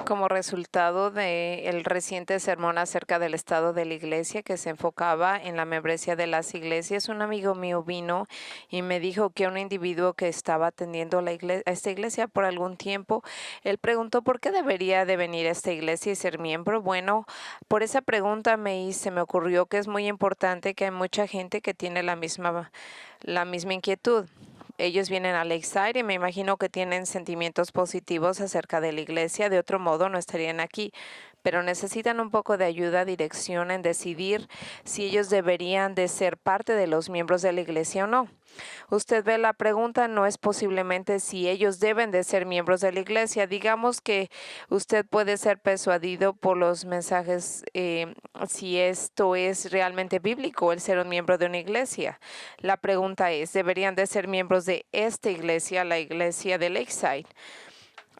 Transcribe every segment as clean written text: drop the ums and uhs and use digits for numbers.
Como resultado del reciente sermón acerca del estado de la iglesia que se enfocaba en la membresía de las iglesias, un amigo mío vino y me dijo que un individuo que estaba atendiendo a esta iglesia por algún tiempo, él preguntó por qué debería de venir a esta iglesia y ser miembro. Bueno, por esa pregunta se me ocurrió que es muy importante que hay mucha gente que tiene la misma inquietud. Ellos vienen a Lakeside y me imagino que tienen sentimientos positivos acerca de la iglesia, de otro modo no estarían aquí, pero necesitan un poco de ayuda, dirección en decidir si ellos deberían de ser parte de los miembros de la iglesia o no. Usted ve, la pregunta no es posiblemente si ellos deben de ser miembros de la iglesia. Digamos que usted puede ser persuadido por los mensajes si esto es realmente bíblico, el ser un miembro de una iglesia. La pregunta es, ¿deberían de ser miembros de esta iglesia, la iglesia de Lakeside?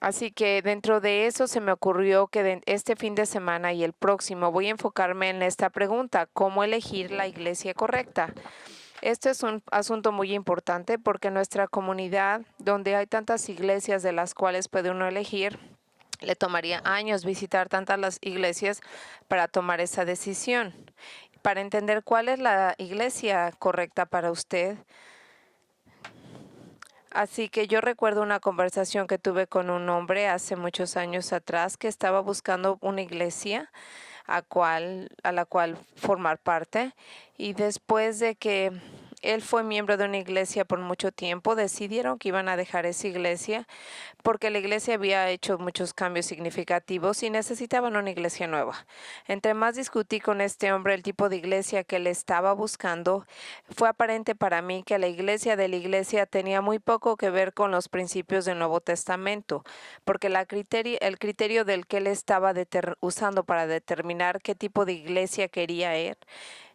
Así que dentro de eso se me ocurrió que este fin de semana y el próximo voy a enfocarme en esta pregunta: ¿cómo elegir la iglesia correcta? Este es un asunto muy importante porque nuestra comunidad, donde hay tantas iglesias de las cuales puede uno elegir, le tomaría años visitar tantas las iglesias para tomar esa decisión. Para entender cuál es la iglesia correcta para usted. Así que yo recuerdo una conversación que tuve con un hombre hace muchos años atrás que estaba buscando una iglesia a la cual formar parte, y después de que él fue miembro de una iglesia por mucho tiempo, decidieron que iban a dejar esa iglesia porque la iglesia había hecho muchos cambios significativos y necesitaban una iglesia nueva. Entre más discutí con este hombre el tipo de iglesia que él estaba buscando, fue aparente para mí que la iglesia de la iglesia tenía muy poco que ver con los principios del Nuevo Testamento, porque el criterio del que él estaba usando para determinar qué tipo de iglesia quería él,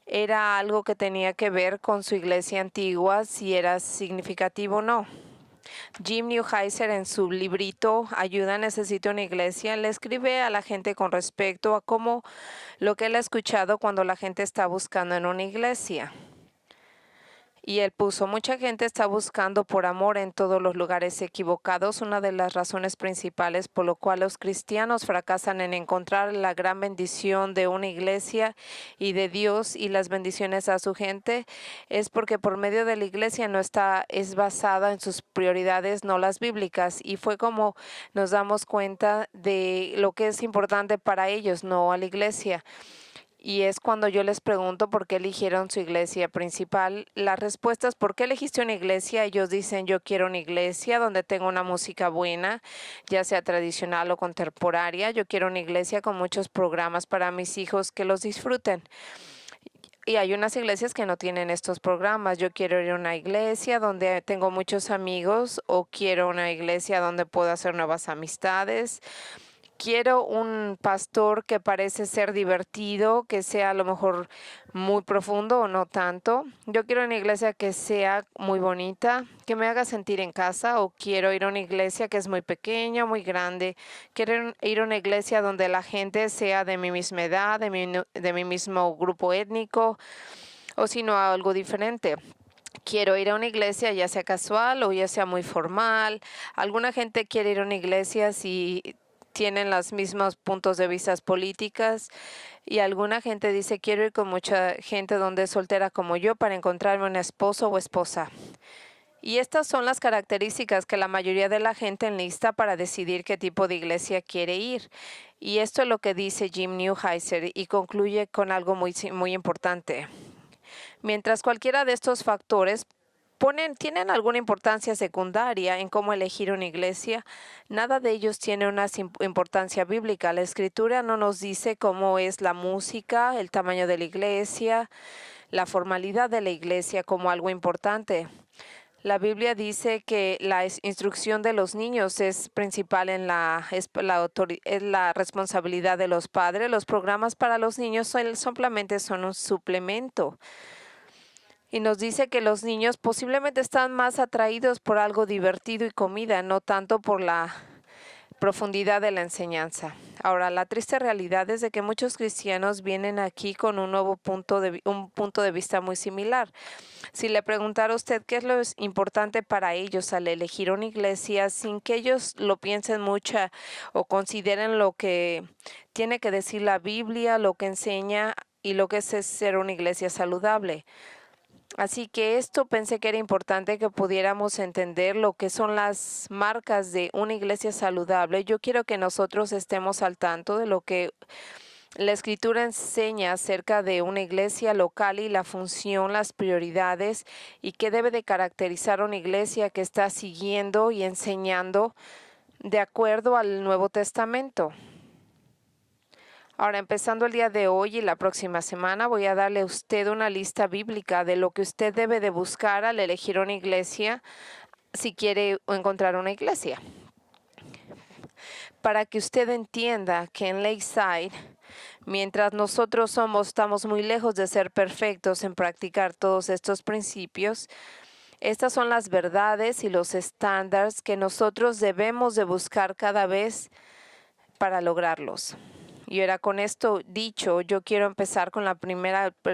era algo que tenía que ver con su iglesia antigua, si era significativo o no. Jim Newheiser, en su librito Ayuda, necesito una iglesia, le escribe a la gente con respecto a cómo lo que él ha escuchado cuando la gente está buscando en una iglesia. Y él puso: mucha gente está buscando por amor en todos los lugares equivocados. Una de las razones principales por lo cual los cristianos fracasan en encontrar la gran bendición de una iglesia y de Dios y las bendiciones a su gente es porque por medio de la iglesia es basada en sus prioridades, no las bíblicas. Y fue como nos damos cuenta de lo que es importante para ellos, no a la iglesia. Y es cuando yo les pregunto por qué eligieron su iglesia principal. Las respuestas: ¿por qué elegiste una iglesia? Ellos dicen: yo quiero una iglesia donde tenga una música buena, ya sea tradicional o contemporánea. Yo quiero una iglesia con muchos programas para mis hijos que los disfruten. Y hay unas iglesias que no tienen estos programas. Yo quiero ir a una iglesia donde tengo muchos amigos, o quiero una iglesia donde puedo hacer nuevas amistades. Quiero un pastor que parece ser divertido, que sea a lo mejor muy profundo o no tanto. Yo quiero una iglesia que sea muy bonita, que me haga sentir en casa, o quiero ir a una iglesia que es muy pequeña, muy grande. Quiero ir a una iglesia donde la gente sea de mi misma edad, de mi mismo grupo étnico, o si no, algo diferente. Quiero ir a una iglesia ya sea casual o ya sea muy formal. Alguna gente quiere ir a una iglesia si tienen los mismos puntos de vista políticas, y alguna gente dice: quiero ir con mucha gente donde es soltera como yo para encontrarme un esposo o esposa. Y estas son las características que la mayoría de la gente enlista para decidir qué tipo de iglesia quiere ir. Y esto es lo que dice Jim Newheiser, y concluye con algo muy importante. Mientras cualquiera de estos factores tienen alguna importancia secundaria en cómo elegir una iglesia, nada de ellos tiene una importancia bíblica. La Escritura no nos dice cómo es la música, el tamaño de la iglesia, la formalidad de la iglesia como algo importante. La Biblia dice que la instrucción de los niños es principal es la responsabilidad de los padres. Los programas para los niños simplemente son un suplemento. Y nos dice que los niños posiblemente están más atraídos por algo divertido y comida, no tanto por profundidad de la enseñanza. Ahora, la triste realidad es de que muchos cristianos vienen aquí con un punto de vista muy similar. Si le preguntara a usted qué es lo importante para ellos al elegir una iglesia, sin que ellos lo piensen mucho o consideren lo que tiene que decir la Biblia, lo que enseña y lo que es ser una iglesia saludable. Así que esto pensé que era importante que pudiéramos entender lo que son las marcas de una iglesia saludable. Yo quiero que nosotros estemos al tanto de lo que la Escritura enseña acerca de una iglesia local y la función, las prioridades y qué debe de caracterizar una iglesia que está siguiendo y enseñando de acuerdo al Nuevo Testamento. Ahora, empezando el día de hoy y la próxima semana, voy a darle a usted una lista bíblica de lo que usted debe de buscar al elegir una iglesia, si quiere encontrar una iglesia. Para que usted entienda que en Lakeside, mientras nosotros estamos muy lejos de ser perfectos en practicar todos estos principios, estas son las verdades y los estándares que nosotros debemos de buscar cada vez para lograrlos. Y ahora con esto dicho, yo quiero empezar con el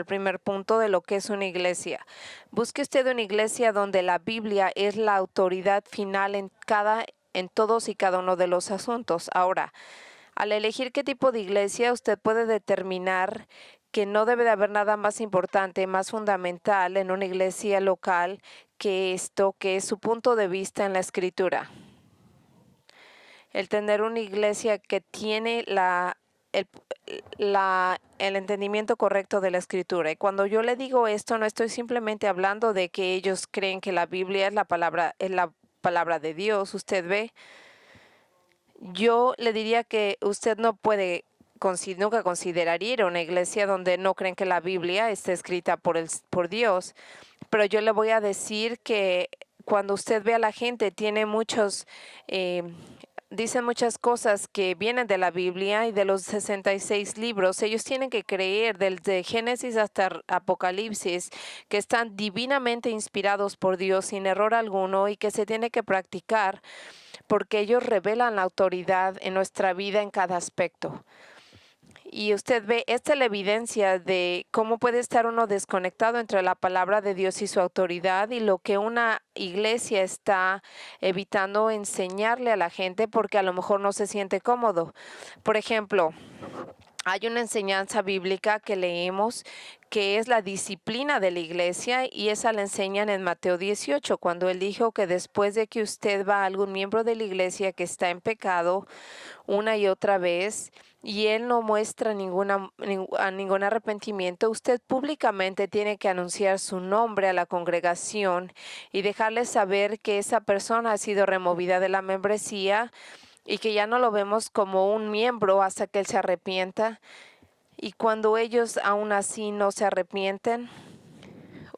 primer punto de lo que es una iglesia. Busque usted una iglesia donde la Biblia es la autoridad final en todos y cada uno de los asuntos. Ahora, al elegir qué tipo de iglesia, usted puede determinar que no debe de haber nada más importante, más fundamental en una iglesia local que esto, que es su punto de vista en la Escritura. El tener una iglesia que tiene el entendimiento correcto de la Escritura. Y cuando yo le digo esto, no estoy simplemente hablando de que ellos creen que la Biblia es la palabra de Dios. Usted ve, yo le diría que usted no puede, nunca consideraría ir a una iglesia donde no creen que la Biblia esté escrita por Dios. Pero yo le voy a decir que cuando usted ve a la gente, dicen muchas cosas que vienen de la Biblia y de los 66 libros. Ellos tienen que creer desde Génesis hasta Apocalipsis que están divinamente inspirados por Dios sin error alguno y que se tiene que practicar porque ellos revelan la autoridad en nuestra vida en cada aspecto. Y usted ve, esta es la evidencia de cómo puede estar uno desconectado entre la palabra de Dios y su autoridad y lo que una iglesia está evitando enseñarle a la gente porque a lo mejor no se siente cómodo. Por ejemplo, hay una enseñanza bíblica que leemos que es la disciplina de la iglesia y esa la enseñan en Mateo 18, cuando él dijo que después de que usted va a algún miembro de la iglesia que está en pecado una y otra vez y él no muestra ningún arrepentimiento, usted públicamente tiene que anunciar su nombre a la congregación y dejarle saber que esa persona ha sido removida de la membresía y que ya no lo vemos como un miembro hasta que él se arrepienta. Y cuando ellos aún así no se arrepienten,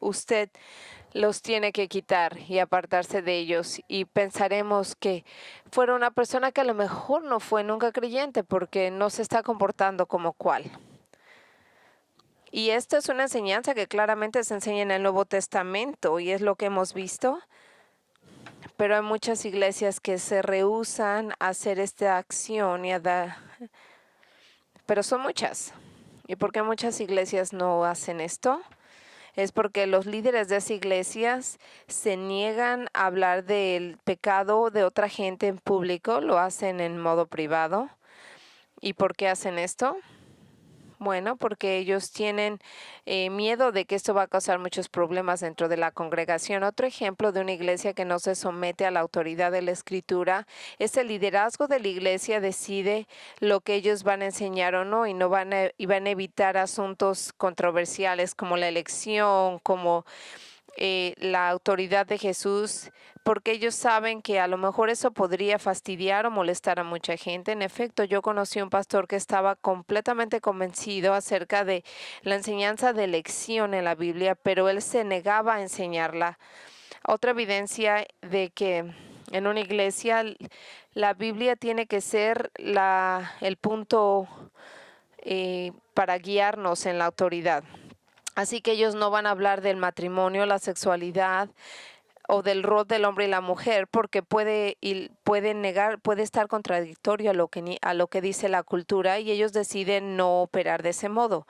usted los tiene que quitar y apartarse de ellos. Y pensaremos que fuera una persona que a lo mejor no fue nunca creyente porque no se está comportando como cual. Y esta es una enseñanza que claramente se enseña en el Nuevo Testamento y es lo que hemos visto. Pero hay muchas iglesias que se rehúsan a hacer esta acción pero son muchas. ¿Y por qué muchas iglesias no hacen esto? Es porque los líderes de esas iglesias se niegan a hablar del pecado de otra gente en público, lo hacen en modo privado. ¿Y por qué hacen esto? Bueno, porque ellos tienen miedo de que esto va a causar muchos problemas dentro de la congregación. Otro ejemplo de una iglesia que no se somete a la autoridad de la Escritura es el liderazgo de la iglesia decide lo que ellos van a enseñar o no y van a evitar asuntos controversiales como la elección, como la autoridad de Jesús, porque ellos saben que a lo mejor eso podría fastidiar o molestar a mucha gente. En efecto, yo conocí un pastor que estaba completamente convencido acerca de la enseñanza de elección en la Biblia, pero él se negaba a enseñarla. Otra evidencia de que en una iglesia la Biblia tiene que ser el punto para guiarnos en la autoridad. Así que ellos no van a hablar del matrimonio, la sexualidad o del rol del hombre y la mujer, porque puede estar contradictorio a lo que dice la cultura, y ellos deciden no operar de ese modo.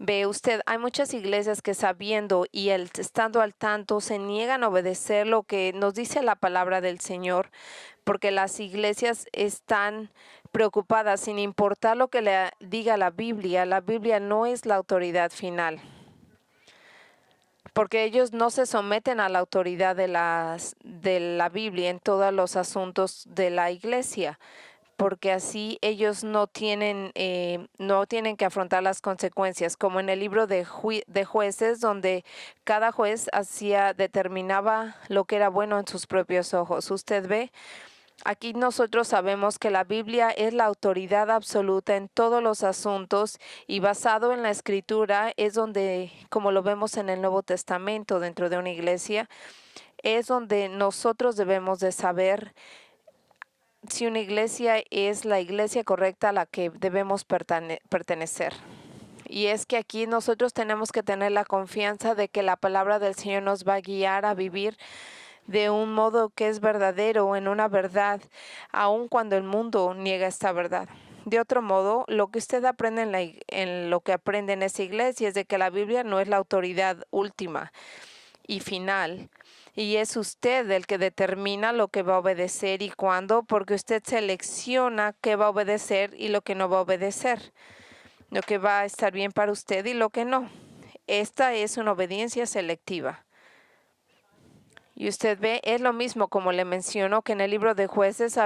Ve usted, hay muchas iglesias que sabiendo y estando al tanto se niegan a obedecer lo que nos dice la palabra del Señor, porque las iglesias están preocupadas sin importar lo que le diga la Biblia. La Biblia no es la autoridad final, porque ellos no se someten a la autoridad de la Biblia en todos los asuntos de la iglesia, porque así ellos no tienen que afrontar las consecuencias, como en el libro de jueces, donde cada juez determinaba lo que era bueno en sus propios ojos. Usted ve, aquí nosotros sabemos que la Biblia es la autoridad absoluta en todos los asuntos, y basado en la Escritura es donde, como lo vemos en el Nuevo Testamento dentro de una iglesia, es donde nosotros debemos de saber si una iglesia es la iglesia correcta a la que debemos pertenecer. Y es que aquí nosotros tenemos que tener la confianza de que la palabra del Señor nos va a guiar a vivir de un modo que es verdadero, en una verdad, aun cuando el mundo niega esta verdad. De otro modo, lo que usted aprende en lo que aprende en esa iglesia es de que la Biblia no es la autoridad última y final, y es usted el que determina lo que va a obedecer y cuándo, porque usted selecciona qué va a obedecer y lo que no va a obedecer, lo que va a estar bien para usted y lo que no. Esta es una obediencia selectiva. Y usted ve, es lo mismo como le menciono que en el libro de Jueces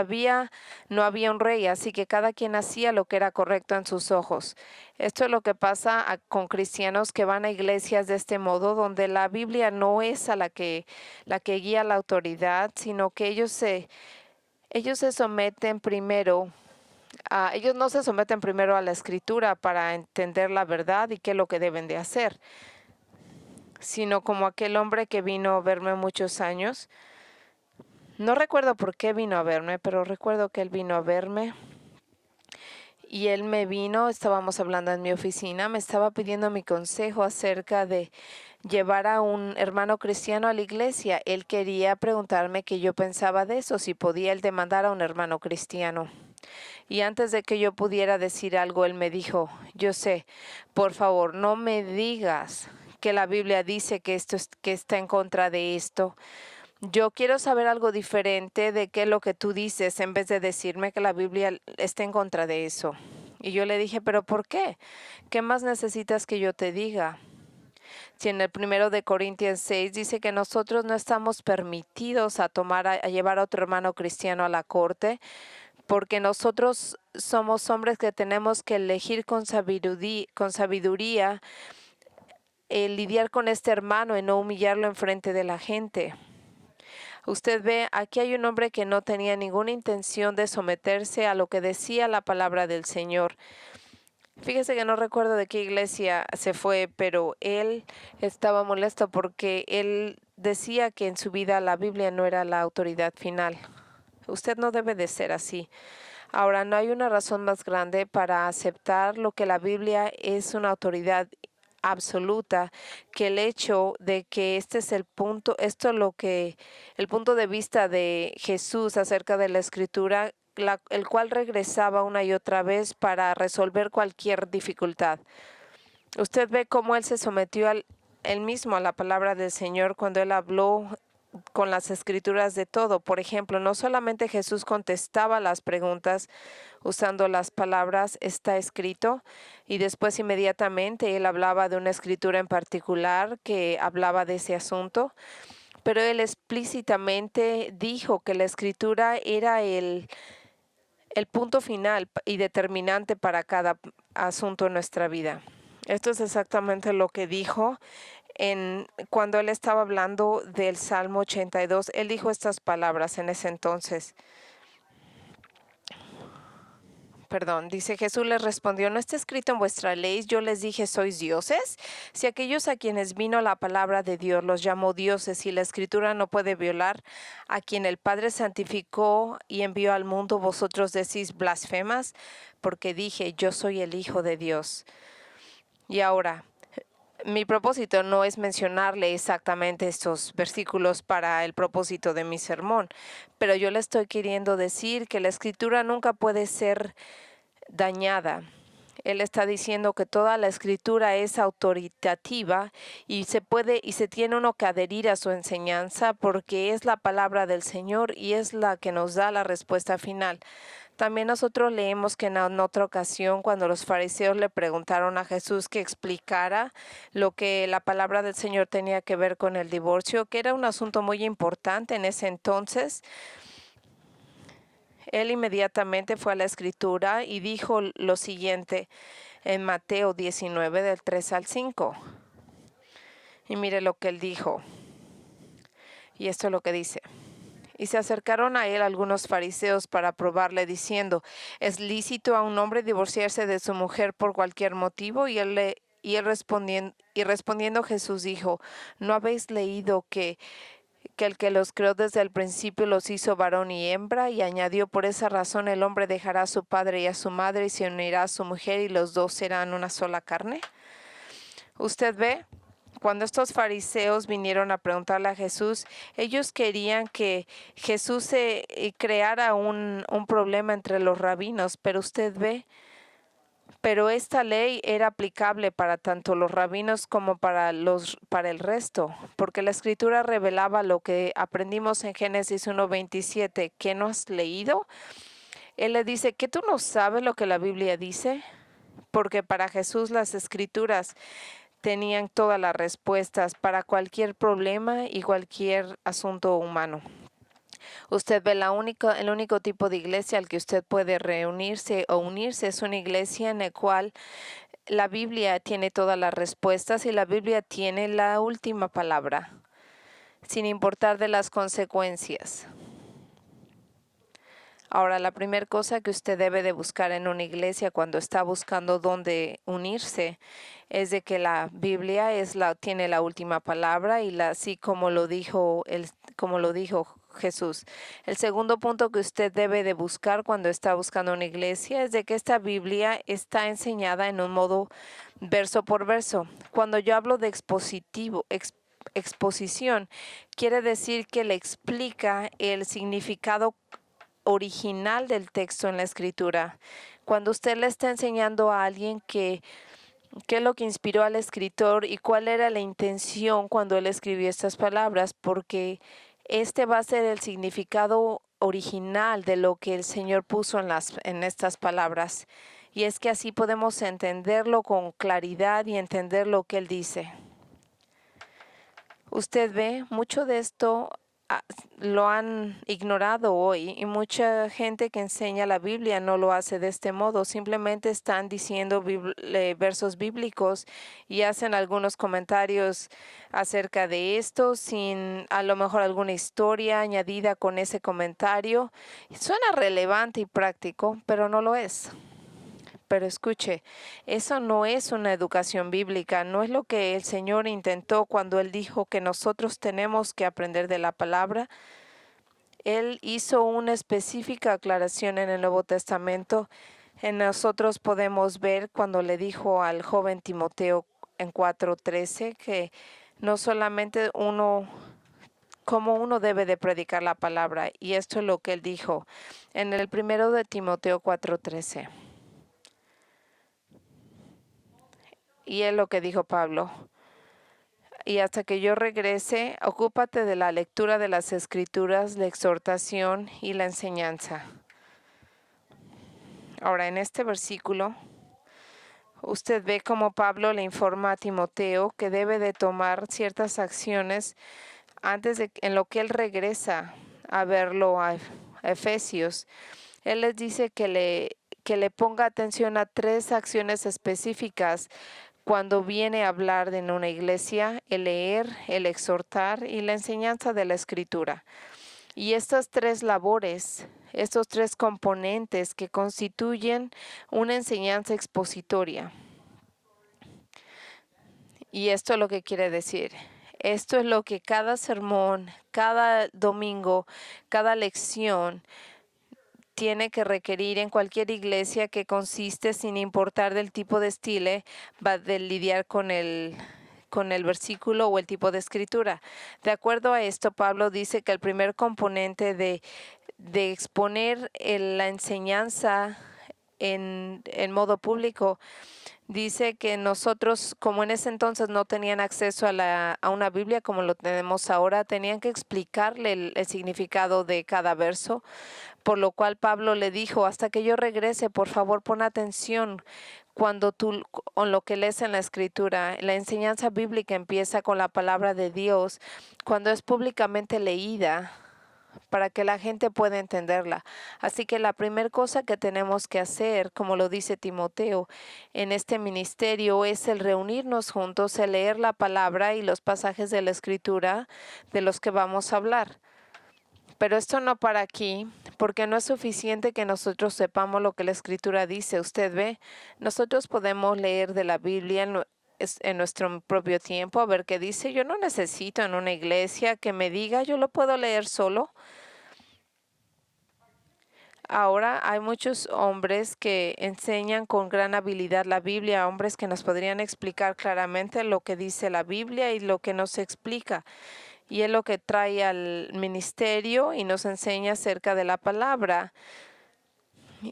no había un rey, así que cada quien hacía lo que era correcto en sus ojos. Esto es lo que pasa con cristianos que van a iglesias de este modo, donde la Biblia no es la que guía la autoridad, sino que ellos se someten primero. Ellos no se someten primero a la Escritura para entender la verdad y qué es lo que deben de hacer, sino como aquel hombre que vino a verme muchos años. No recuerdo por qué vino a verme, pero recuerdo que él vino a verme. Y él estábamos hablando en mi oficina, me estaba pidiendo mi consejo acerca de llevar a un hermano cristiano a la iglesia. Él quería preguntarme qué yo pensaba de eso, si podía él demandar a un hermano cristiano. Y antes de que yo pudiera decir algo, él me dijo: yo sé, por favor, no me digas que la Biblia dice que que está en contra de esto. Yo quiero saber algo diferente de qué es lo que tú dices, en vez de decirme que la Biblia está en contra de eso. Y yo le dije: ¿pero por qué? ¿Qué más necesitas que yo te diga? Si en el 1 de Corintios 6 dice que nosotros no estamos permitidos a llevar a otro hermano cristiano a la corte, porque nosotros somos hombres que tenemos que elegir con sabiduría lidiar con este hermano y no humillarlo en frente de la gente. Usted ve, aquí hay un hombre que no tenía ninguna intención de someterse a lo que decía la palabra del Señor. Fíjese que no recuerdo de qué iglesia se fue, pero él estaba molesto porque él decía que en su vida la Biblia no era la autoridad final. Usted no debe de ser así. Ahora, no hay una razón más grande para aceptar lo que la Biblia es una autoridad absoluta que el hecho de que este es el punto de vista de Jesús acerca de la Escritura, el cual regresaba una y otra vez para resolver cualquier dificultad. Usted ve cómo él se sometió él mismo a la palabra del Señor cuando él habló con las Escrituras de todo. Por ejemplo, no solamente Jesús contestaba las preguntas usando las palabras "está escrito", y después inmediatamente él hablaba de una escritura en particular que hablaba de ese asunto, pero él explícitamente dijo que la Escritura era el punto final y determinante para cada asunto en nuestra vida. Esto es exactamente lo que dijo cuando él estaba hablando del Salmo 82. Él dijo estas palabras en ese entonces. Dice: Jesús les respondió: ¿no está escrito en vuestra ley? Yo les dije: ¿sois dioses? Si aquellos a quienes vino la palabra de Dios los llamó dioses, y la Escritura no puede violar a quien el Padre santificó y envió al mundo, vosotros decís blasfemas, porque dije: yo soy el Hijo de Dios. Y ahora, mi propósito no es mencionarle exactamente estos versículos para el propósito de mi sermón, pero yo le estoy queriendo decir que la escritura nunca puede ser dañada. Él está diciendo que toda la escritura es autoritativa y se tiene uno que adherir a su enseñanza porque es la palabra del Señor y es la que nos da la respuesta final. También nosotros leemos que en otra ocasión, cuando los fariseos le preguntaron a Jesús que explicara lo que la palabra del Señor tenía que ver con el divorcio, que era un asunto muy importante en ese entonces, él inmediatamente fue a la escritura y dijo lo siguiente en Mateo 19, del 3 al 5. Y mire lo que él dijo. Y esto es lo que dice. Y se acercaron a él algunos fariseos para probarle, diciendo, ¿es lícito a un hombre divorciarse de su mujer por cualquier motivo? Y él respondiendo Jesús dijo, ¿no habéis leído que el que los creó desde el principio los hizo varón y hembra? Y añadió, por esa razón el hombre dejará a su padre y a su madre y se unirá a su mujer y los dos serán una sola carne. Usted ve, cuando estos fariseos vinieron a preguntarle a Jesús, ellos querían que Jesús creara un problema entre los rabinos, pero usted ve, pero esta ley era aplicable para tanto los rabinos como para el resto, porque la escritura revelaba lo que aprendimos en Génesis 1:27. ¿Qué no has leído? Él le dice, ¿que tú no sabes lo que la Biblia dice? Porque para Jesús las escrituras tenían todas las respuestas para cualquier problema y cualquier asunto humano. Usted ve el único tipo de iglesia al que usted puede reunirse o unirse es una iglesia en la cual la Biblia tiene todas las respuestas y la Biblia tiene la última palabra, sin importar de las consecuencias. Ahora, la primera cosa que usted debe de buscar en una iglesia cuando está buscando dónde unirse es de que la Biblia tiene la última palabra y así como lo dijo Jesús. El segundo punto que usted debe de buscar cuando está buscando una iglesia es de que esta Biblia está enseñada en un modo verso por verso. Cuando yo hablo de exposición, quiere decir que le explica el significado original del texto en la escritura. Cuando usted le está enseñando a alguien qué es lo que inspiró al escritor y cuál era la intención cuando él escribió estas palabras, porque este va a ser el significado original de lo que el Señor puso en estas palabras. Y es que así podemos entenderlo con claridad y entender lo que él dice. Usted ve, mucho de esto lo han ignorado hoy y mucha gente que enseña la Biblia no lo hace de este modo. Simplemente están diciendo versos bíblicos y hacen algunos comentarios acerca de esto sin a lo mejor alguna historia añadida con ese comentario. Suena relevante y práctico, pero no lo es. Pero escuche, eso no es una educación bíblica, no es lo que el Señor intentó cuando Él dijo que nosotros tenemos que aprender de la palabra. Él hizo una específica aclaración en el Nuevo Testamento. En nosotros podemos ver cuando le dijo al joven Timoteo en 4:13 que no solamente cómo uno debe de predicar la palabra, y esto es lo que Él dijo en el primero de Timoteo 4:13. Y es lo que dijo Pablo. Y hasta que yo regrese, ocúpate de la lectura de las Escrituras, la exhortación y la enseñanza. Ahora, en este versículo, usted ve cómo Pablo le informa a Timoteo que debe de tomar ciertas acciones en lo que él regresa a verlo a Efesios. Él les dice que le ponga atención a 3 acciones específicas cuando viene a hablar en una iglesia: el leer, el exhortar y la enseñanza de la escritura. Y estas 3 labores, estos 3 componentes que constituyen una enseñanza expositoria. Y esto es lo que quiere decir. Esto es lo que cada sermón, cada domingo, cada lección tiene que requerir en cualquier iglesia, que consiste, sin importar del tipo de estilo, va de lidiar con con el versículo o el tipo de escritura. De acuerdo a esto, Pablo dice que el primer componente de exponer la enseñanza en modo público, dice que nosotros, como en ese entonces no tenían acceso a una Biblia como lo tenemos ahora, tenían que explicarle el significado de cada verso, por lo cual Pablo le dijo: hasta que yo regrese, por favor, pon atención cuando tú, en lo que lees en la escritura. La enseñanza bíblica empieza con la palabra de Dios, cuando es públicamente leída, para que la gente pueda entenderla. Así que la primera cosa que tenemos que hacer, como lo dice Timoteo, en este ministerio es el reunirnos juntos, el leer la palabra y los pasajes de la escritura de los que vamos a hablar. Pero esto no para aquí, porque no es suficiente que nosotros sepamos lo que la escritura dice. Usted ve, nosotros podemos leer de la Biblia en nuestro propio tiempo, a ver qué dice. Yo no necesito en una iglesia que me diga, yo lo puedo leer solo. Ahora hay muchos hombres que enseñan con gran habilidad la Biblia, hombres que nos podrían explicar claramente lo que dice la Biblia y lo que nos explica. Y es lo que trae al ministerio y nos enseña acerca de la palabra.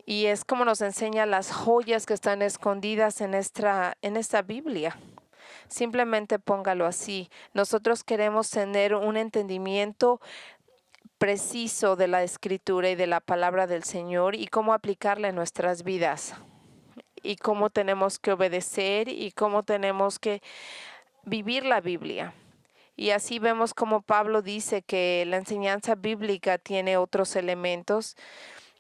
Y es como nos enseña las joyas que están escondidas en esta Biblia. Simplemente póngalo así. Nosotros queremos tener un entendimiento preciso de la escritura y de la palabra del Señor y cómo aplicarla en nuestras vidas. Y cómo tenemos que obedecer y cómo tenemos que vivir la Biblia. Y así vemos como Pablo dice que la enseñanza bíblica tiene otros elementos.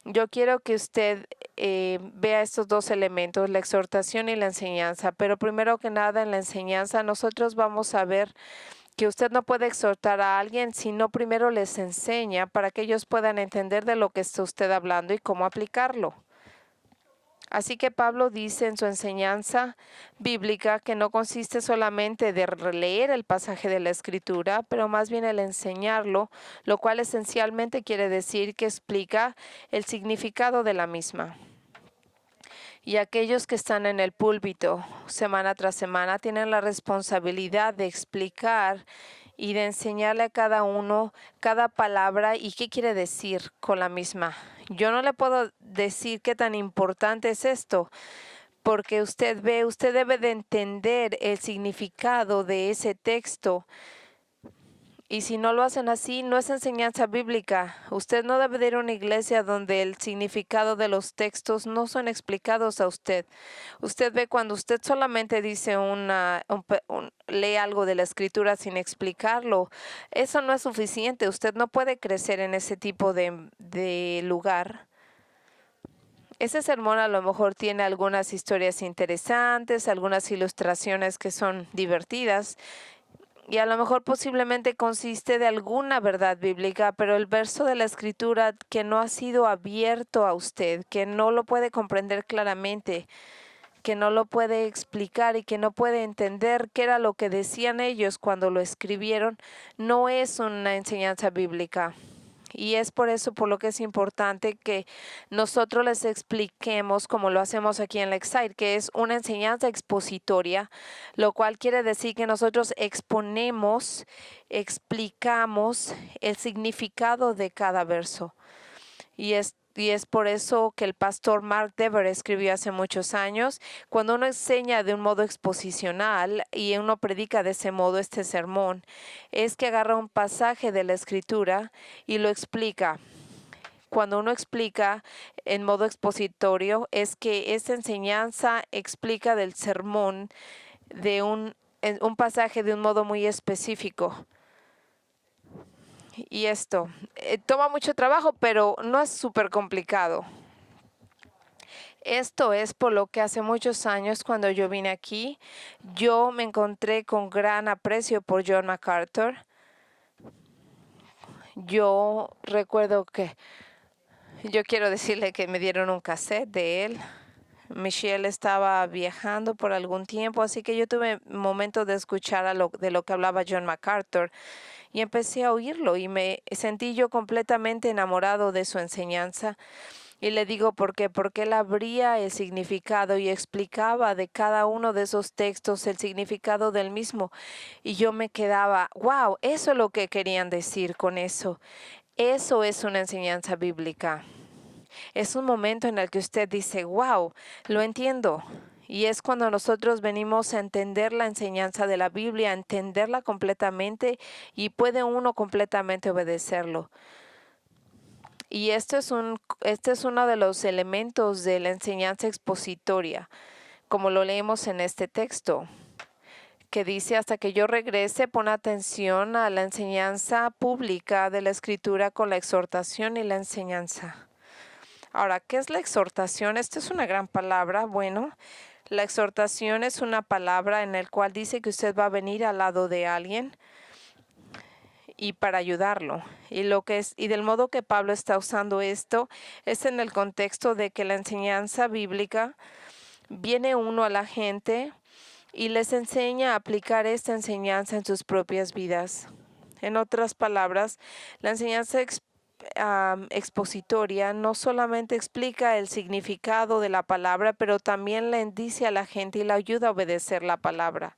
Yo quiero que usted vea estos dos elementos, la exhortación y la enseñanza. Pero primero que nada, en la enseñanza nosotros vamos a ver que usted no puede exhortar a alguien si no primero les enseña para que ellos puedan entender de lo que está usted hablando y cómo aplicarlo. Así que Pablo dice en su enseñanza bíblica que no consiste solamente de releer el pasaje de la Escritura, pero más bien el enseñarlo, lo cual esencialmente quiere decir que explica el significado de la misma. Y aquellos que están en el púlpito semana tras semana tienen la responsabilidad de explicar y de enseñarle a cada uno cada palabra y qué quiere decir con la misma. Yo no le puedo decir qué tan importante es esto, porque usted debe de entender el significado de ese texto. Y si no lo hacen así, no es enseñanza bíblica. Usted no debe de ir a una iglesia donde el significado de los textos no son explicados a usted. Usted ve cuando usted solamente dice lee algo de la escritura sin explicarlo, eso no es suficiente. Usted no puede crecer en ese tipo de lugar. Ese sermón a lo mejor tiene algunas historias interesantes, algunas ilustraciones que son divertidas, y a lo mejor posiblemente consiste de alguna verdad bíblica, pero el verso de la escritura que no ha sido abierto a usted, que no lo puede comprender claramente, que no lo puede explicar y que no puede entender qué era lo que decían ellos cuando lo escribieron, no es una enseñanza bíblica. Y es por eso por lo que es importante que nosotros les expliquemos, como lo hacemos aquí en Lakeside, que es una enseñanza expositoria, lo cual quiere decir que nosotros explicamos el significado de cada verso. Y es por eso que el pastor Mark Dever escribió hace muchos años: cuando uno enseña de un modo exposicional y uno predica de ese modo este sermón, es que agarra un pasaje de la escritura y lo explica. Cuando uno explica en modo expositorio, es que esa enseñanza explica del sermón de un pasaje de un modo muy específico. Y esto toma mucho trabajo, pero no es súper complicado. Esto es por lo que hace muchos años, cuando yo vine aquí, yo me encontré con gran aprecio por John MacArthur. Yo recuerdo que yo quiero decirle que me dieron un cassette de él. Michelle estaba viajando por algún tiempo, así que yo tuve momento de escuchar de lo que hablaba John MacArthur. Y empecé a oírlo y me sentí yo completamente enamorado de su enseñanza. Y le digo por qué, porque él abría el significado y explicaba de cada uno de esos textos el significado del mismo. Y yo me quedaba, wow, eso es lo que querían decir con eso. Eso es una enseñanza bíblica. Es un momento en el que usted dice, wow, lo entiendo. Y es cuando nosotros venimos a entender la enseñanza de la Biblia, a entenderla completamente y puede uno completamente obedecerlo. Y este es uno de los elementos de la enseñanza expositoria, como lo leemos en este texto, que dice, hasta que yo regrese, pon atención a la enseñanza pública de la Escritura con la exhortación y la enseñanza. Ahora, ¿qué es la exhortación? Esta es una gran palabra. Bueno, la exhortación es una palabra en la cual dice que usted va a venir al lado de alguien y para ayudarlo. Y del modo que Pablo está usando esto es en el contexto de que la enseñanza bíblica viene uno a la gente y les enseña a aplicar esta enseñanza en sus propias vidas. En otras palabras, la enseñanza expositoria no solamente explica el significado de la palabra, pero también le dice a la gente y la ayuda a obedecer la palabra.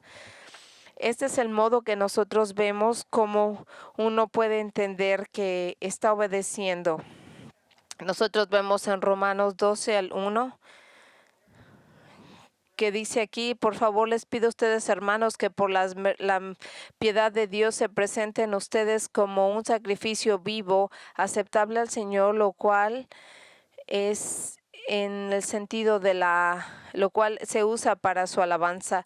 Este es el modo que nosotros vemos cómo uno puede entender que está obedeciendo. Nosotros vemos en Romanos 12:1 que dice aquí, por favor les pido a ustedes, hermanos, que por la piedad de Dios se presenten ustedes como un sacrificio vivo, aceptable al Señor, lo cual es en el sentido de lo cual se usa para su alabanza.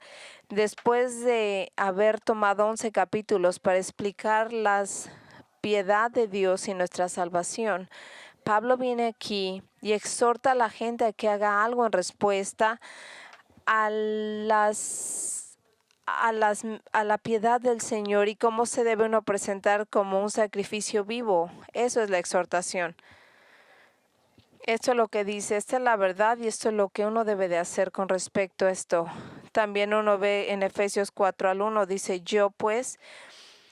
Después de haber tomado 11 capítulos para explicar la piedad de Dios y nuestra salvación, Pablo viene aquí y exhorta a la gente a que haga algo en respuesta a la piedad del Señor y cómo se debe uno presentar como un sacrificio vivo. Eso es la exhortación. Esto es lo que dice, esta es la verdad y esto es lo que uno debe de hacer con respecto a esto. También uno ve en Efesios 4:1, dice, yo pues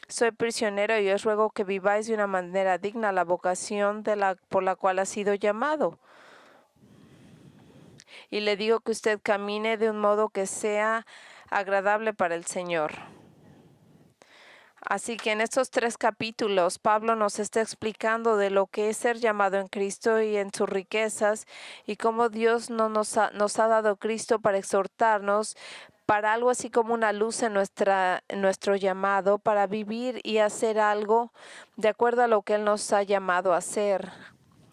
soy prisionero y os ruego que viváis de una manera digna la vocación por la cual ha sido llamado. Y le digo que usted camine de un modo que sea agradable para el Señor. Así que en estos 3 capítulos, Pablo nos está explicando de lo que es ser llamado en Cristo y en sus riquezas y cómo Dios nos ha dado Cristo para exhortarnos para algo así como una luz en nuestro llamado, para vivir y hacer algo de acuerdo a lo que Él nos ha llamado a hacer.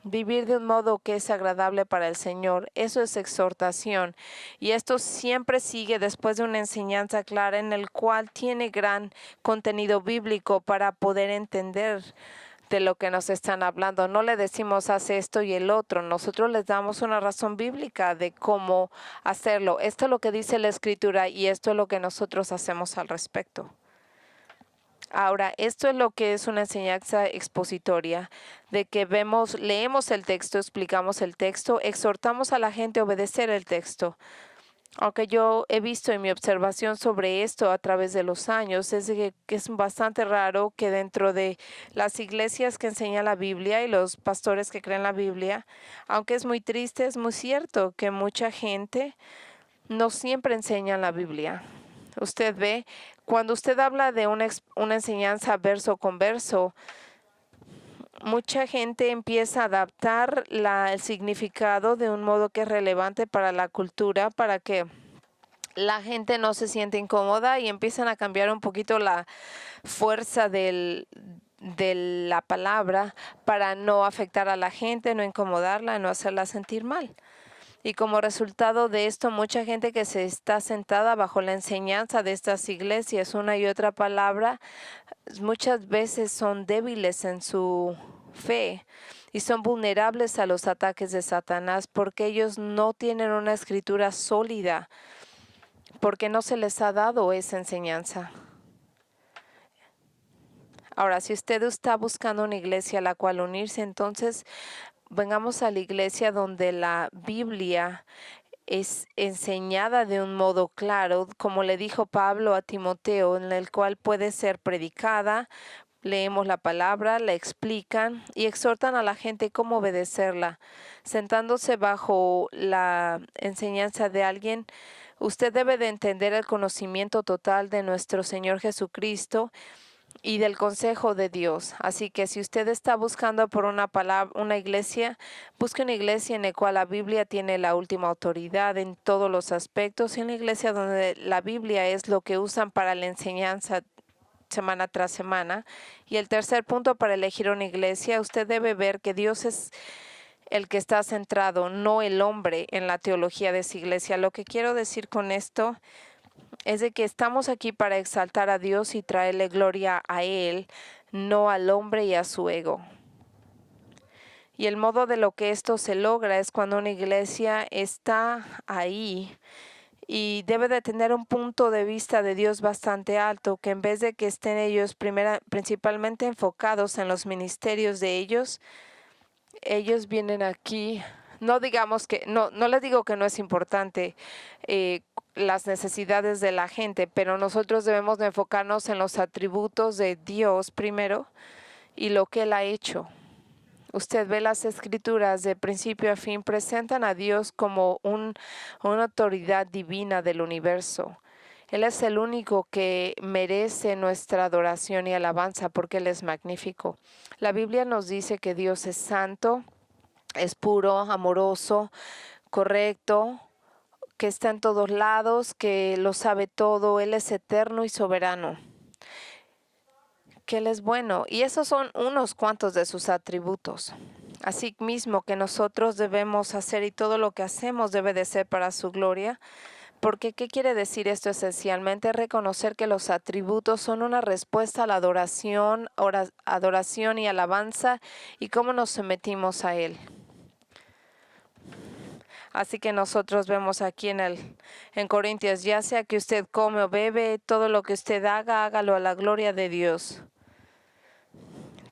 Vivir de un modo que es agradable para el Señor, eso es exhortación. Y esto siempre sigue después de una enseñanza clara en el cual tiene gran contenido bíblico para poder entender de lo que nos están hablando. No le decimos haz esto y el otro, nosotros les damos una razón bíblica de cómo hacerlo. Esto es lo que dice la Escritura y esto es lo que nosotros hacemos al respecto. Ahora, esto es lo que es una enseñanza expositoria, de que leemos el texto, explicamos el texto, exhortamos a la gente a obedecer el texto. Aunque yo he visto en mi observación sobre esto a través de los años, es que es bastante raro que dentro de las iglesias que enseñan la Biblia y los pastores que creen la Biblia, aunque es muy triste, es muy cierto que mucha gente no siempre enseña la Biblia. Usted ve, cuando usted habla de una enseñanza verso con verso, mucha gente empieza a adaptar el significado de un modo que es relevante para la cultura, para que la gente no se siente incómoda y empiezan a cambiar un poquito la fuerza de la palabra para no afectar a la gente, no incomodarla, no hacerla sentir mal. Y como resultado de esto, mucha gente que se está sentada bajo la enseñanza de estas iglesias, una y otra palabra, muchas veces son débiles en su fe y son vulnerables a los ataques de Satanás porque ellos no tienen una escritura sólida, porque no se les ha dado esa enseñanza. Ahora, si usted está buscando una iglesia a la cual unirse, entonces vengamos a la iglesia donde la Biblia es enseñada de un modo claro, como le dijo Pablo a Timoteo, en el cual puede ser predicada leemos la palabra, la explican y exhortan a la gente cómo obedecerla. Sentándose bajo la enseñanza de alguien, usted debe de entender el conocimiento total de nuestro Señor Jesucristo y del consejo de Dios. Así que si usted está buscando por una iglesia, busque una iglesia en la cual la Biblia tiene la última autoridad en todos los aspectos, y una iglesia donde la Biblia es lo que usan para la enseñanza semana tras semana. Y el tercer punto para elegir una iglesia, usted debe ver que Dios es el que está centrado, no el hombre, en la teología de esa iglesia. Lo que quiero decir con esto es de que estamos aquí para exaltar a Dios y traerle gloria a Él, no al hombre y a su ego. Y el modo de lo que esto se logra es cuando una iglesia está ahí y debe de tener un punto de vista de Dios bastante alto, que en vez de que estén ellos principalmente enfocados en los ministerios de ellos vienen aquí. No digamos que, no les digo que no es importante las necesidades de la gente, pero nosotros debemos de enfocarnos en los atributos de Dios primero y lo que Él ha hecho. Usted ve las escrituras de principio a fin, presentan a Dios como una autoridad divina del universo. Él es el único que merece nuestra adoración y alabanza porque Él es magnífico. La Biblia nos dice que Dios es santo, es puro, amoroso, correcto, que está en todos lados, que lo sabe todo. Él es eterno y soberano, que Él es bueno. Y esos son unos cuantos de sus atributos. Así mismo que nosotros debemos hacer, y todo lo que hacemos debe de ser para su gloria. Porque, ¿qué quiere decir esto esencialmente? Reconocer que los atributos son una respuesta a la adoración y alabanza y cómo nos sometimos a Él. Así que nosotros vemos aquí en Corintios, ya sea que usted come o bebe, todo lo que usted haga, hágalo a la gloria de Dios.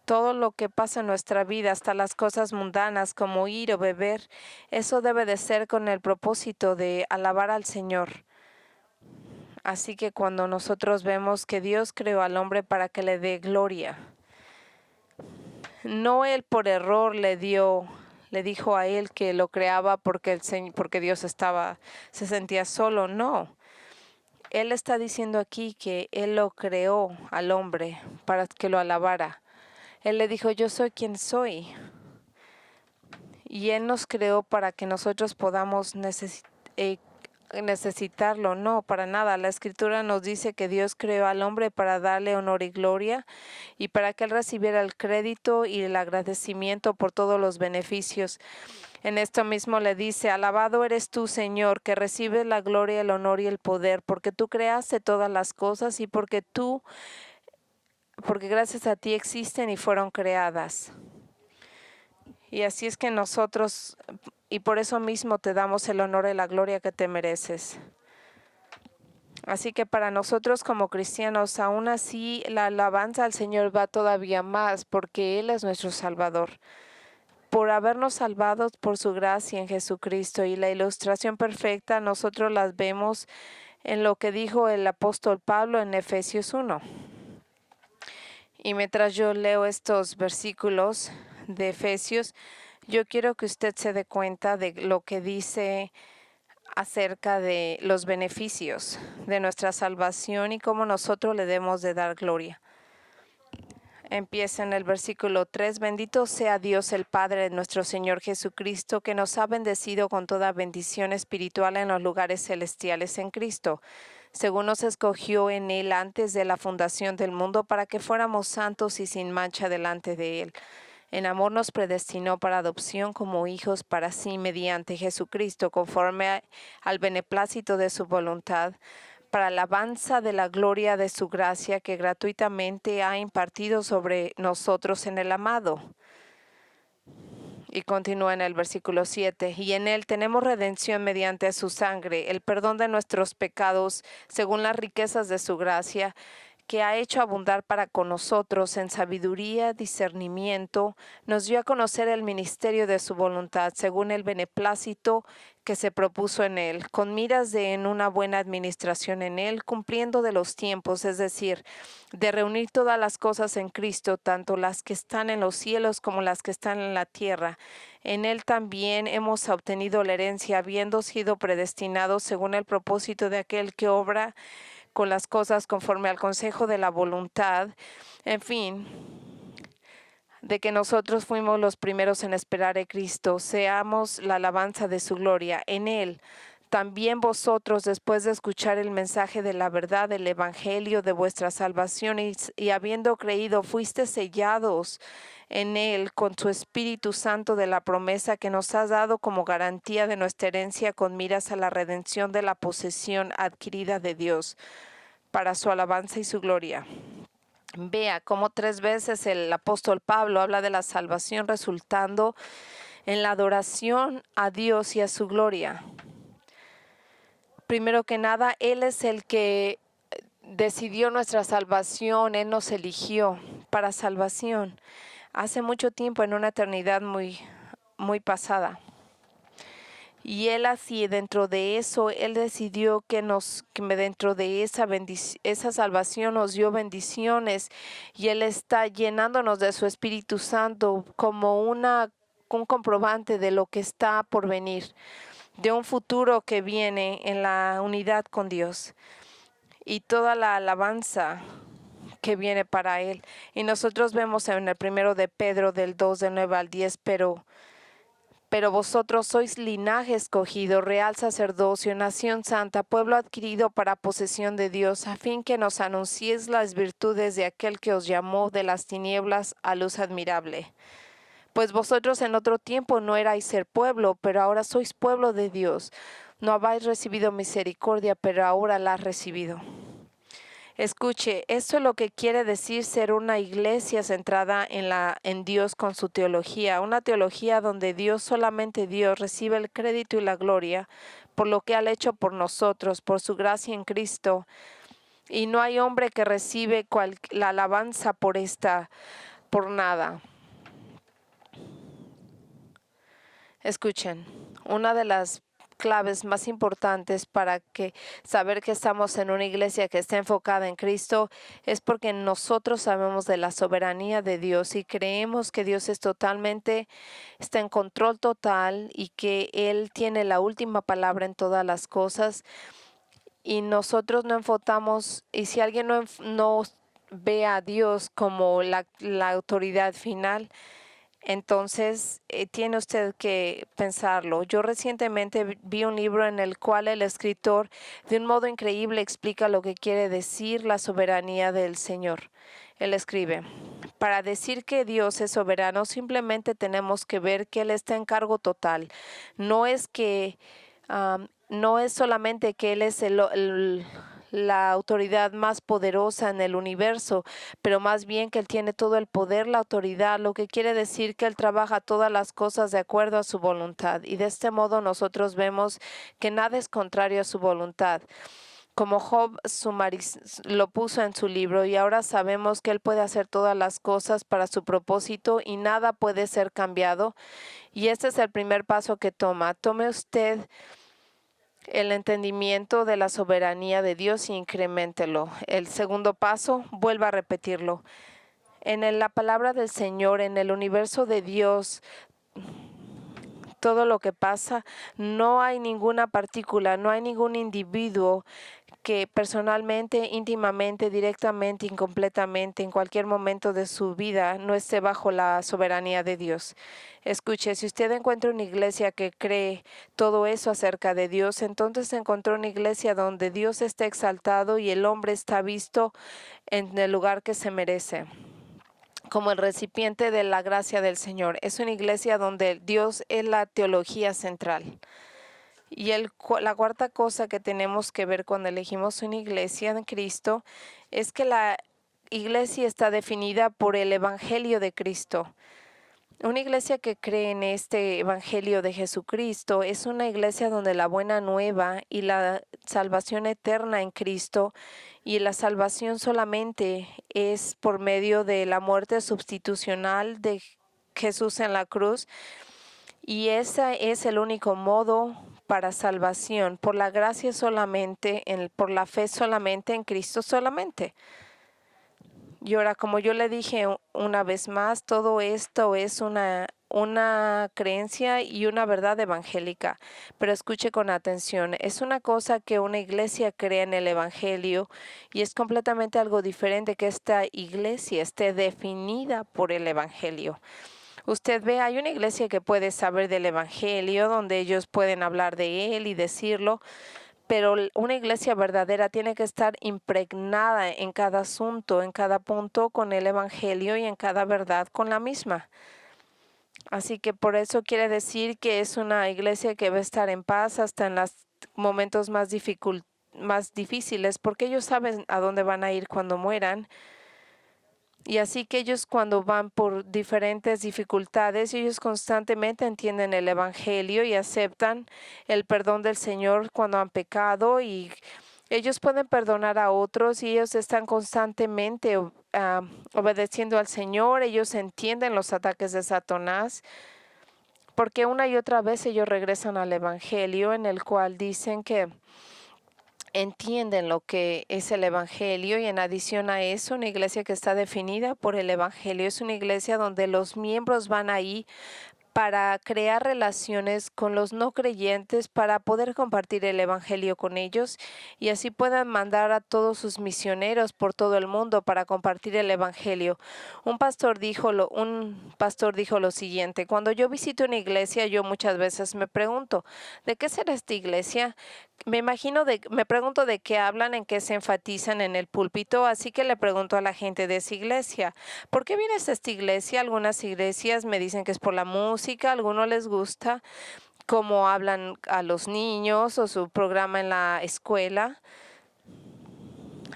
Todo lo que pasa en nuestra vida, hasta las cosas mundanas como ir o beber, eso debe de ser con el propósito de alabar al Señor. Así que cuando nosotros vemos que Dios creó al hombre para que le dé gloria, no Él por error le dijo a Él que lo creaba porque Dios se sentía solo, no. Él está diciendo aquí que Él lo creó al hombre para que lo alabara. Él le dijo, yo soy quien soy. Y Él nos creó para que nosotros podamos necesitarlo. No, para nada. La Escritura nos dice que Dios creó al hombre para darle honor y gloria y para que Él recibiera el crédito y el agradecimiento por todos los beneficios. En esto mismo le dice, alabado eres tú, Señor, que recibes la gloria, el honor y el poder, porque tú creaste todas las cosas y porque gracias a ti existen y fueron creadas. Y así es que nosotros, y por eso mismo te damos el honor y la gloria que te mereces. Así que para nosotros como cristianos, aún así la alabanza al Señor va todavía más, porque Él es nuestro Salvador. Por habernos salvado por su gracia en Jesucristo, y la ilustración perfecta nosotros las vemos en lo que dijo el apóstol Pablo en Efesios 1. Y mientras yo leo estos versículos de Efesios, yo quiero que usted se dé cuenta de lo que dice acerca de los beneficios de nuestra salvación y cómo nosotros le debemos de dar gloria. Empieza en el versículo 3, bendito sea Dios el Padre de nuestro Señor Jesucristo, que nos ha bendecido con toda bendición espiritual en los lugares celestiales en Cristo, según nos escogió en Él antes de la fundación del mundo, para que fuéramos santos y sin mancha delante de Él. En amor nos predestinó para adopción como hijos para sí mediante Jesucristo, conforme al beneplácito de su voluntad, para alabanza de la gloria de su gracia que gratuitamente ha impartido sobre nosotros en el amado. Y continúa en el versículo 7, y en Él tenemos redención mediante su sangre, el perdón de nuestros pecados, según las riquezas de su gracia, que ha hecho abundar para con nosotros en sabiduría, discernimiento, nos dio a conocer el ministerio de su voluntad, según el beneplácito que se propuso en él, con miras de en una buena administración en él, cumpliendo de los tiempos, es decir, de reunir todas las cosas en Cristo, tanto las que están en los cielos como las que están en la tierra. En él también hemos obtenido la herencia, habiendo sido predestinados según el propósito de aquel que obra con las cosas conforme al consejo de la voluntad, en fin, de que nosotros fuimos los primeros en esperar en Cristo, seamos la alabanza de su gloria. En Él también vosotros, después de escuchar el mensaje de la verdad, del Evangelio de vuestra salvación, y habiendo creído, fuiste sellados en Él con su Espíritu Santo de la promesa que nos has dado como garantía de nuestra herencia con miras a la redención de la posesión adquirida de Dios, para su alabanza y su gloria. Vea cómo 3 veces el apóstol Pablo habla de la salvación resultando en la adoración a Dios y a su gloria. Primero que nada, Él es el que decidió nuestra salvación, Él nos eligió para salvación hace mucho tiempo, en una eternidad muy pasada. Y Él así, dentro de eso, Él decidió que dentro de esa salvación nos dio bendiciones, y Él está llenándonos de su Espíritu Santo como un comprobante de lo que está por venir, de un futuro que viene en la unidad con Dios y toda la alabanza que viene para Él. Y nosotros vemos en el primero de Pedro del 2 del 9 al 10, pero vosotros sois linaje escogido, real sacerdocio, nación santa, pueblo adquirido para posesión de Dios, a fin que nos anunciéis las virtudes de aquel que os llamó de las tinieblas a luz admirable. Pues vosotros en otro tiempo no erais ser pueblo, pero ahora sois pueblo de Dios. No habéis recibido misericordia, pero ahora la has recibido. Escuche, esto es lo que quiere decir ser una iglesia centrada en Dios con su teología, una teología donde Dios, solamente Dios, recibe el crédito y la gloria por lo que ha hecho por nosotros, por su gracia en Cristo. Y no hay hombre que recibe la alabanza por nada. Escuchen, una de las claves más importantes para saber que estamos en una iglesia que está enfocada en Cristo es porque nosotros sabemos de la soberanía de Dios y creemos que Dios está en control total y que Él tiene la última palabra en todas las cosas, y nosotros no enfocamos, y si alguien no ve a Dios como la autoridad final, entonces tiene usted que pensarlo. Yo recientemente vi un libro en el cual el escritor de un modo increíble explica lo que quiere decir la soberanía del Señor. Él escribe: para decir que Dios es soberano, simplemente tenemos que ver que Él está en cargo total. No es solamente que Él es la autoridad más poderosa en el universo, pero más bien que Él tiene todo el poder, la autoridad, lo que quiere decir que Él trabaja todas las cosas de acuerdo a su voluntad. Y de este modo nosotros vemos que nada es contrario a su voluntad, como Job lo puso en su libro, y ahora sabemos que Él puede hacer todas las cosas para su propósito y nada puede ser cambiado. Y este es el primer paso que toma. Tome usted el entendimiento de la soberanía de Dios y increméntelo. El segundo paso, vuelva a repetirlo. En la palabra del Señor, en el universo de Dios, todo lo que pasa, no hay ninguna partícula, no hay ningún individuo que personalmente, íntimamente, directamente, incompletamente, en cualquier momento de su vida, no esté bajo la soberanía de Dios. Escuche, si usted encuentra una iglesia que cree todo eso acerca de Dios, entonces encontró una iglesia donde Dios está exaltado y el hombre está visto en el lugar que se merece, como el recipiente de la gracia del Señor. Es una iglesia donde Dios es la teología central. Y la cuarta cosa que tenemos que ver cuando elegimos una iglesia en Cristo es que la iglesia está definida por el Evangelio de Cristo. Una iglesia que cree en este Evangelio de Jesucristo es una iglesia donde la buena nueva y la salvación eterna en Cristo y la salvación solamente es por medio de la muerte sustitucional de Jesús en la cruz, y ese es el único modo para salvación, por la gracia solamente, por la fe solamente en Cristo solamente. Y ahora, como yo le dije una vez más, todo esto es una creencia y una verdad evangélica. Pero escuche con atención, es una cosa que una iglesia cree en el Evangelio y es completamente algo diferente que esta iglesia esté definida por el Evangelio. Usted ve, hay una iglesia que puede saber del Evangelio, donde ellos pueden hablar de él y decirlo, pero una iglesia verdadera tiene que estar impregnada en cada asunto, en cada punto con el Evangelio y en cada verdad con la misma. Así que por eso quiere decir que es una iglesia que va a estar en paz hasta en los momentos más difíciles, porque ellos saben a dónde van a ir cuando mueran. Y así que ellos cuando van por diferentes dificultades, ellos constantemente entienden el Evangelio y aceptan el perdón del Señor cuando han pecado, y ellos pueden perdonar a otros y ellos están constantemente obedeciendo al Señor. Ellos entienden los ataques de Satanás porque una y otra vez ellos regresan al Evangelio, en el cual dicen que entienden lo que es el Evangelio, y en adición a eso, una iglesia que está definida por el Evangelio es una iglesia donde los miembros van ahí para crear relaciones con los no creyentes, para poder compartir el Evangelio con ellos y así puedan mandar a todos sus misioneros por todo el mundo para compartir el Evangelio. Un pastor dijo lo siguiente: cuando yo visito una iglesia, yo muchas veces me pregunto, ¿de qué será esta iglesia? Me pregunto de qué hablan, en qué se enfatizan en el púlpito, así que le pregunto a la gente de esa iglesia, ¿por qué vienes a esta iglesia? Algunas iglesias me dicen que es por la música, a algunos les gusta cómo hablan a los niños o su programa en la escuela.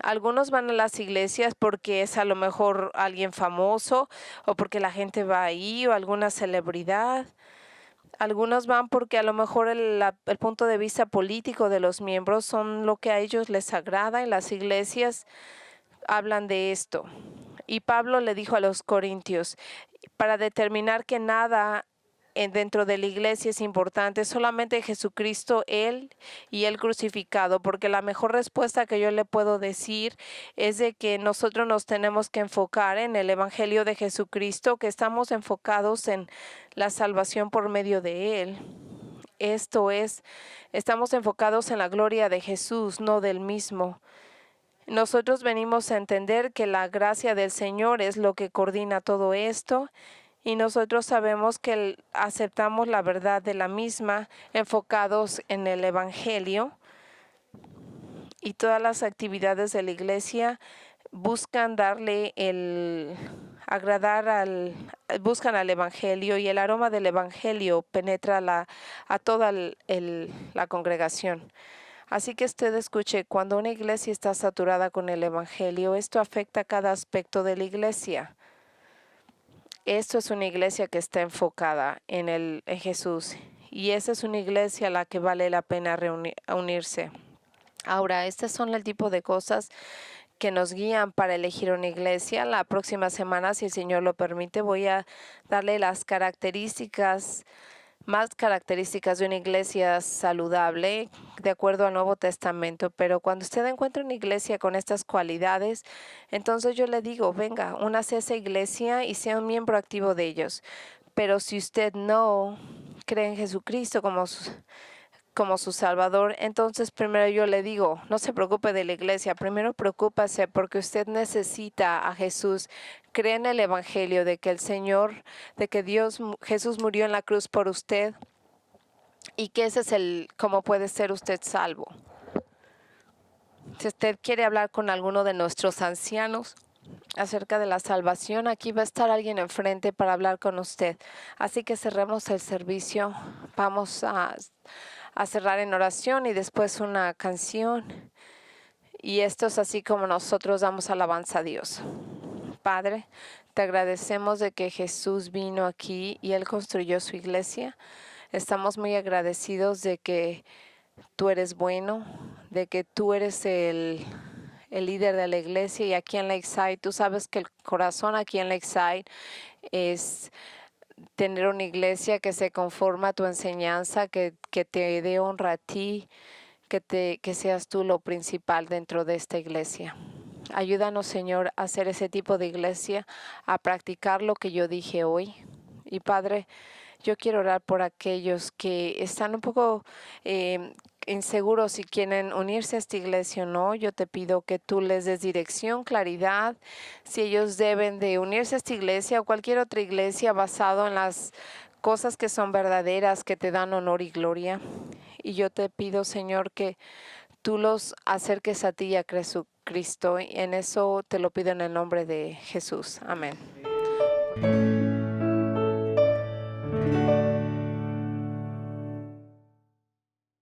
Algunos van a las iglesias porque es a lo mejor alguien famoso o porque la gente va ahí o alguna celebridad. Algunos van porque a lo mejor el punto de vista político de los miembros son lo que a ellos les agrada, y las iglesias hablan de esto. Y Pablo le dijo a los corintios, para determinar que nada dentro de la iglesia es importante, solamente Jesucristo, Él y Él crucificado, porque la mejor respuesta que yo le puedo decir es de que nosotros nos tenemos que enfocar en el Evangelio de Jesucristo, que estamos enfocados en la salvación por medio de Él. Esto es, estamos enfocados en la gloria de Jesús, no del mismo. Nosotros venimos a entender que la gracia del Señor es lo que coordina todo esto, y nosotros sabemos que aceptamos la verdad de la misma, enfocados en el Evangelio, y todas las actividades de la iglesia buscan buscan al Evangelio, y el aroma del Evangelio penetra a toda la congregación. Así que usted escuche, cuando una iglesia está saturada con el Evangelio, esto afecta a cada aspecto de la iglesia. Esto es una iglesia que está enfocada en Jesús, y esa es una iglesia a la que vale la pena unirse. Ahora, estas son el tipo de cosas que nos guían para elegir una iglesia. La próxima semana, si el Señor lo permite, voy a darle más características de una iglesia saludable de acuerdo al Nuevo Testamento. Pero cuando usted encuentra una iglesia con estas cualidades, entonces yo le digo, venga, únase a esa iglesia y sea un miembro activo de ellos. Pero si usted no cree en Jesucristo como su Salvador, entonces primero yo le digo, no se preocupe de la iglesia, primero preocúpese porque usted necesita a Jesús. Cree en el Evangelio de que Jesús murió en la cruz por usted, y que ese es cómo puede ser usted salvo. Si usted quiere hablar con alguno de nuestros ancianos acerca de la salvación, aquí va a estar alguien enfrente para hablar con usted. Así que cerremos el servicio. Vamos a cerrar en oración y después una canción. Y esto es así como nosotros damos alabanza a Dios. Padre, Te agradecemos de que Jesús vino aquí y Él construyó su iglesia. Estamos muy agradecidos de que tú eres bueno, de que tú eres el líder de la iglesia, y aquí en Lakeside, tú sabes que el corazón aquí en Lakeside es tener una iglesia que se conforma a tu enseñanza, que te dé honra a ti, que seas tú lo principal dentro de esta iglesia. Ayúdanos, Señor, a hacer ese tipo de iglesia, a practicar lo que yo dije hoy. Y Padre, yo quiero orar por aquellos que están un poco inseguros si quieren unirse a esta iglesia o no. Yo te pido que tú les des dirección, claridad, si ellos deben de unirse a esta iglesia o cualquier otra iglesia basado en las cosas que son verdaderas, que te dan honor y gloria. Y yo te pido, Señor, que tú los acerques a ti y a Jesucristo. En eso te lo pido en el nombre de Jesús. Amén.